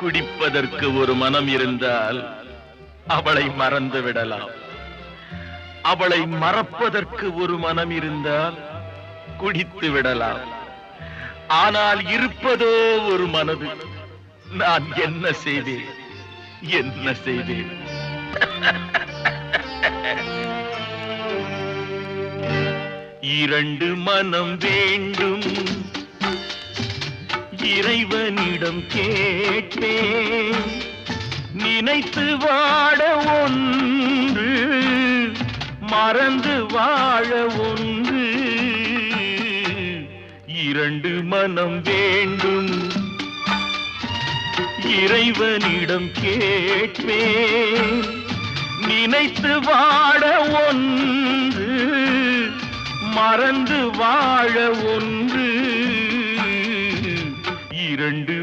குடிப்பதற்கு ஒரு மனம் இருந்தால் அவளை மறந்து விடலாம். அவளை மறப்பதற்கு ஒரு மனம் இருந்தால் குடித்து விடலாம். ஆனால் இருப்பதோ ஒரு மனது. நான் என்ன செய்தேன், என்ன செய்தேன்? இரண்டு மனம் வேண்டும், இறைவனிடம் கேட்பேன். நினைத்து வாழ ஒன்று, மறந்து வாழ ஒன்று. இரண்டு மனம் வேண்டும், இறைவனிடம் கேட்பேன். நினைத்து வாழ ஒன்று, மறந்து வாழ ஒன்று. இரண்டு